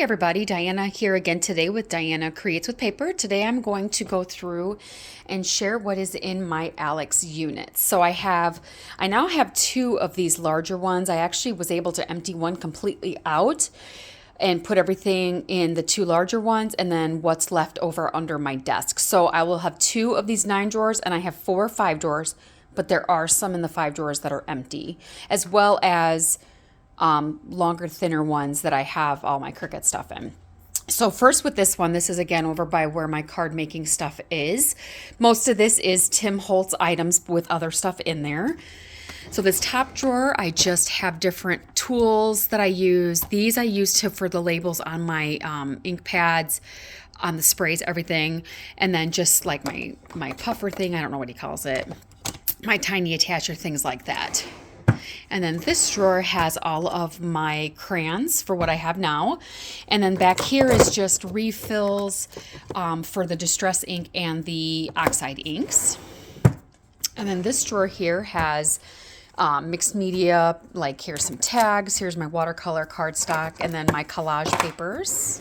Hi everybody, Diana here again today with Diana Creates with Paper. Today I'm going to go through and share what is in my Alex units. So I now have two of these larger ones. I actually was able to empty one completely out and put everything in the two larger ones and then what's left over under my desk. So I will have two of these 9 drawers and I have 4 or 5 drawers, but there are some in the 5 drawers that are empty, as well as longer, thinner ones that I have all my Cricut stuff in. So first with this one, this is again over by where my card making stuff is. Most of this is Tim Holtz items with other stuff in there. So this top drawer, I just have different tools that I use. These I use for the labels on my ink pads, on the sprays, everything. And then just like my puffer thing, I don't know what he calls it, my tiny attacher, things like that. And then this drawer has all of my crayons for what I have now. And then back here is just refills for the distress ink and the oxide inks. And then this drawer here has mixed media, like here's some tags, here's my watercolor cardstock, and then my collage papers.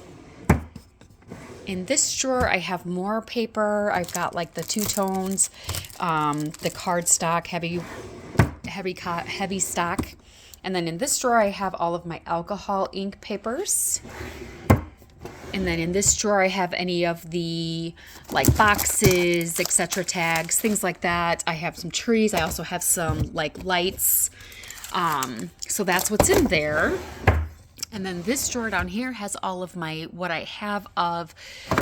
In this drawer, I have more paper. I've got like the two tones, the cardstock, heavy stock. And then in this drawer I have all of my alcohol ink papers. And then in this drawer I have any of the like boxes, etc., tags, things like that. I have some trees. I also have some like lights. So that's what's in there. And then this drawer down here has all of what I have of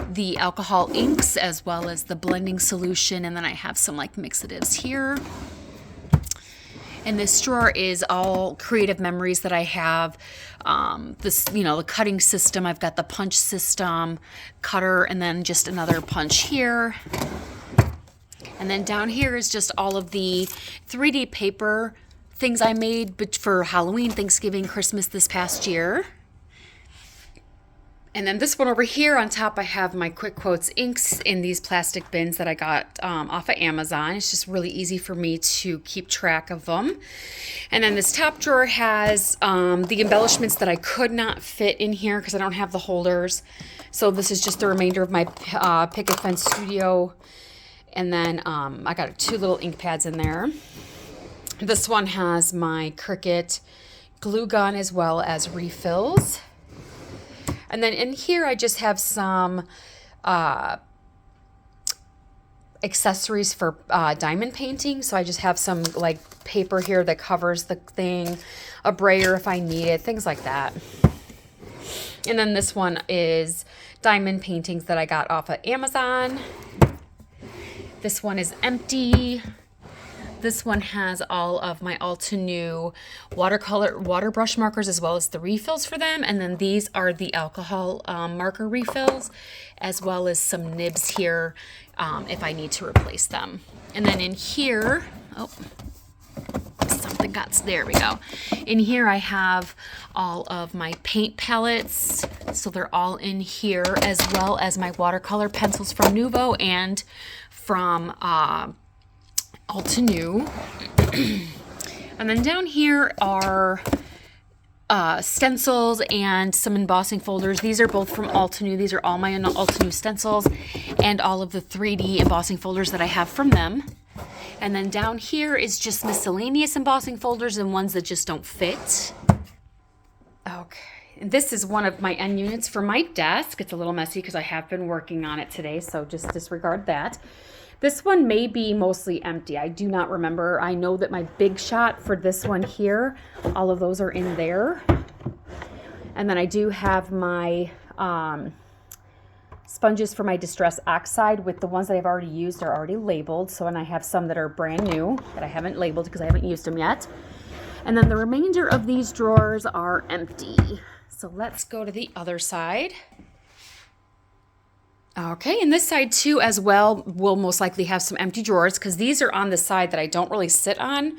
the alcohol inks as well as the blending solution. And then I have some like mixatives here. And this drawer is all creative memories that I have. The cutting system. I've got the punch system, cutter, and then just another punch here. And then down here is just all of the 3D paper things I made for Halloween, Thanksgiving, Christmas this past year. And then this one over here on top, I have my Quick Quotes inks in these plastic bins that I got off of Amazon. It's just really easy for me to keep track of them. And then this top drawer has the embellishments that I could not fit in here because I don't have the holders. So this is just the remainder of my Picket Fence Studio. And then I got 2 little ink pads in there. This one has my Cricut glue gun as well as refills. And then in here, I just have some accessories for diamond painting. So I just have some like paper here that covers the thing, a brayer if I need it, things like that. And then this one is diamond paintings that I got off of Amazon. This one is empty. This one has all of my Altenew water brush markers as well as the refills for them. And then these are the alcohol marker refills as well as some nibs here if I need to replace them. And then in here, there we go. In here I have all of my paint palettes. So they're all in here as well as my watercolor pencils from Nuvo and from Altenew. And then down here are stencils and some embossing folders. These are both from Altenew. These are all my Altenew stencils and all of the 3D embossing folders that I have from them. And then down here is just miscellaneous embossing folders and ones that just don't fit. Okay. And this is one of my end units for my desk. It's a little messy because I have been working on it today, so just disregard that. This one may be mostly empty. I do not remember. I know that my big shot for this one here, all of those are in there. And then I do have my sponges for my Distress Oxide with the ones that I've already used are already labeled. So, and I have some that are brand new that I haven't labeled because I haven't used them yet. And then the remainder of these drawers are empty. So let's go to the other side. Okay, and this side too as well will most likely have some empty drawers because these are on the side that I don't really sit on.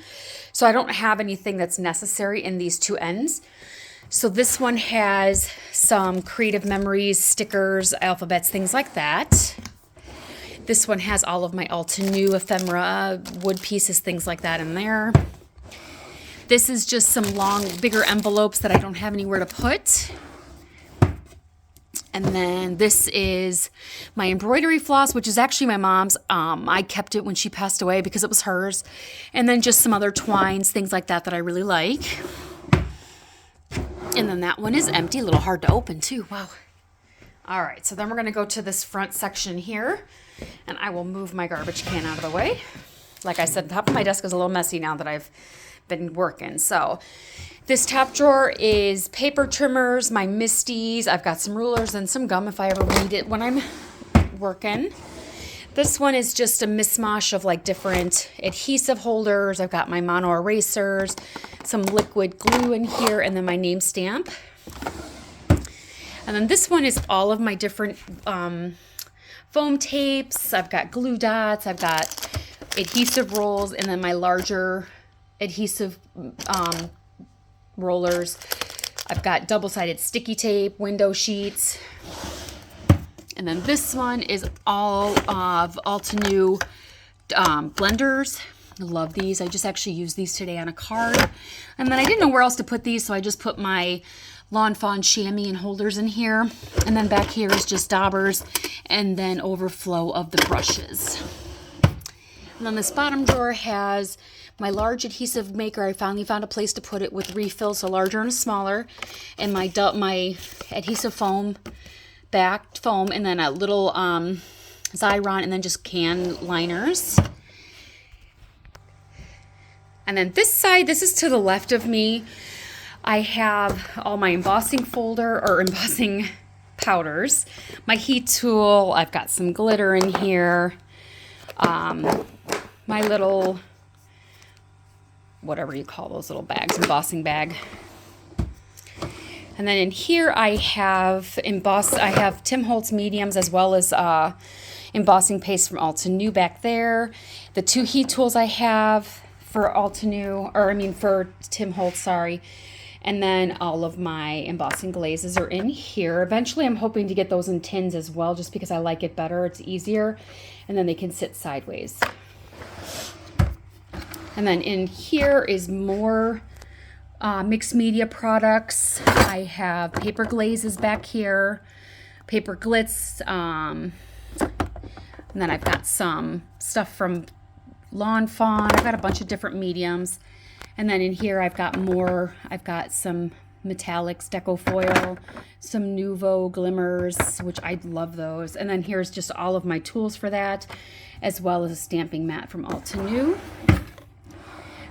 So I don't have anything that's necessary in these two ends. So this one has some creative memories, stickers, alphabets, things like that. This one has all of my Altenew ephemera, wood pieces, things like that in there. This is just some long, bigger envelopes that I don't have anywhere to put. And then this is my embroidery floss, which is actually my mom's. I kept it when she passed away because it was hers. And then just some other twines, things like that that I really like. And then that one is empty, a little hard to open too. Wow. All right, so then we're gonna go to this front section here, and I will move my garbage can out of the way. Like I said, the top of my desk is a little messy now that I've been working. So this top drawer is paper trimmers, my Misties. I've got some rulers and some gum if I ever need it when I'm working. This one is just a mishmash of like different adhesive holders. I've got my mono erasers, some liquid glue in here, and then my name stamp. And then this one is all of my different foam tapes. I've got glue dots, I've got adhesive rolls, and then my larger adhesive rollers. I've got double-sided sticky tape, window sheets. And then this one is all of Altenew blenders. I love these. I just actually used these today on a card. And then I didn't know where else to put these, so I just put my Lawn Fawn chamois and holders in here. And then back here is just daubers and then overflow of the brushes. And then this bottom drawer has my large adhesive maker. I finally found a place to put it with refills, so larger and smaller. And my adhesive foam, backed foam, and then a little Xyron, and then just can liners. And then this side, this is to the left of me. I have all my embossing embossing powders, my heat tool. I've got some glitter in here. My little, whatever you call those little bags, embossing bag. And then in here I have Tim Holtz mediums as well as embossing paste from Altenew back there. The two heat tools I have for for Tim Holtz, sorry. And then all of my embossing glazes are in here. Eventually I'm hoping to get those in tins as well, just because I like it better. It's easier. And then they can sit sideways. And then in here is more mixed media products. I have paper glazes back here, paper glitz, and then I've got some stuff from Lawn Fawn. I've got a bunch of different mediums. And then in here I've got some metallics, deco foil, some Nuvo glimmers, which I love those. And then here's just all of my tools for that, as well as a stamping mat from Altenew.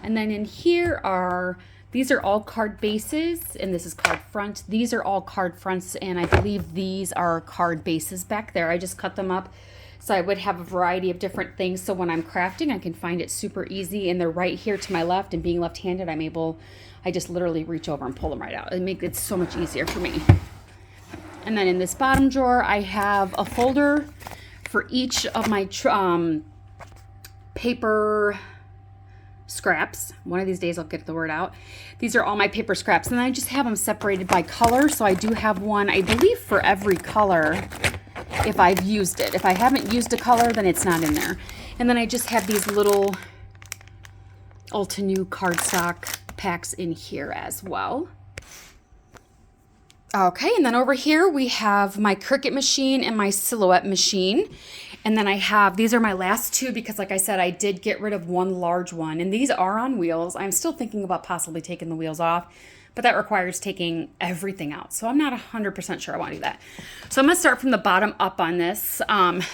And then in here these are all card bases, and this is card front. These are all card fronts, and I believe these are card bases back there. I just cut them up so I would have a variety of different things, so when I'm crafting I can find it super easy. And they're right here to my left, and being left-handed I just literally reach over and pull them right out. It makes it so much easier for me. And then in this bottom drawer I have a folder for each of my paper scraps. One of these days I'll get the word out. These are all my paper scraps, and I just have them separated by color. So I do have one, I believe, for every color if I've used it. If I haven't used a color, then it's not in there. And then I just have these little Altenew cardstock packs in here as well. Okay, and then over here we have my Cricut machine and my Silhouette machine. And then these are my last two because, like I said, I did get rid of one large one. And these are on wheels. I'm still thinking about possibly taking the wheels off, but that requires taking everything out. So I'm not 100% sure I want to do that. So I'm going to start from the bottom up on this.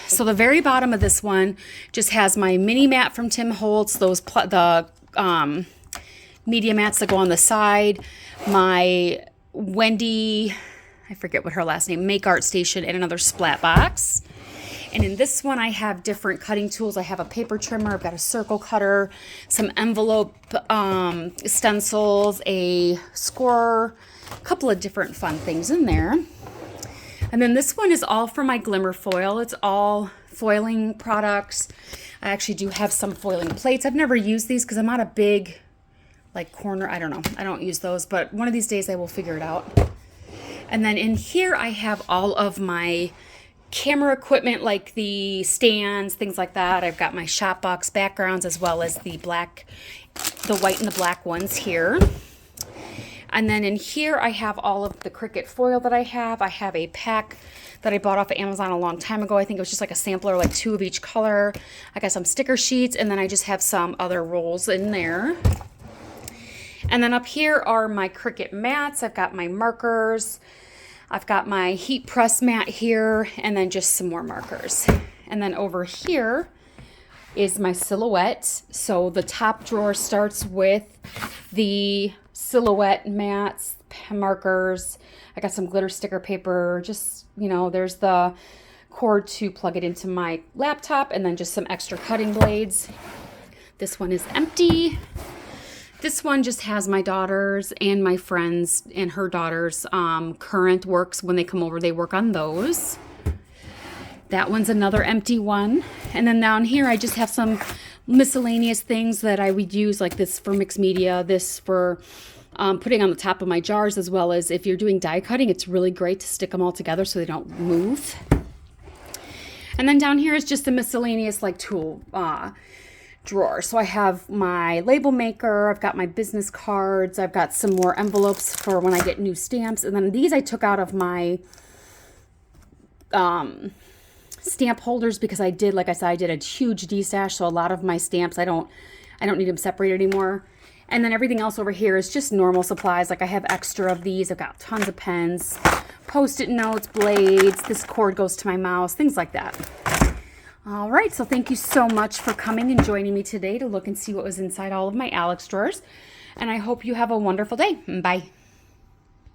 So the very bottom of this one just has my mini mat from Tim Holtz, the media mats that go on the side, my Wendy, I forget what her last name, Make Art Station, and another splat box. And in this one, I have different cutting tools. I have a paper trimmer, I've got a circle cutter, some envelope stencils, a scorer, a couple of different fun things in there. And then this one is all for my glimmer foil. It's all foiling products. I actually do have some foiling plates. I've never used these because I'm not a big, corner, I don't know. I don't use those, but one of these days I will figure it out. And then in here, I have all of my camera equipment, like the stands, things like that. I've got my shop box backgrounds as well as the white and the black ones here. And then in here, I have all of the Cricut foil that I have. I have a pack that I bought off of Amazon a long time ago. I think it was just like a sampler, like 2 of each color. I got some sticker sheets, and then I just have some other rolls in there. And then up here are my Cricut mats. I've got my markers. I've got my heat press mat here, and then just some more markers. And then over here is my silhouette. So the top drawer starts with the silhouette mats, markers. I got some glitter sticker paper. Just, you know, there's the cord to plug it into my laptop, and then just some extra cutting blades. This one is empty. This one just has my daughters and my friends and her daughters' current works. When they come over, they work on those. That one's another empty one. And then down here, I just have some miscellaneous things that I would use, like this for mixed media, this for putting on the top of my jars, as well as if you're doing die cutting, it's really great to stick them all together so they don't move. And then down here is just a miscellaneous like tool drawer. So I have my label maker, I've got my business cards, I've got some more envelopes for when I get new stamps, and then these I took out of my stamp holders because I did, like I said, I did a huge de-stash, so a lot of my stamps I don't need them separated anymore. And then everything else over here is just normal supplies. Like I have extra of these. I've got tons of pens, Post-it notes, blades, this cord goes to my mouse, things like that. All right, so thank you so much for coming and joining me today to look and see what was inside all of my Alex drawers. And I hope you have a wonderful day. Bye.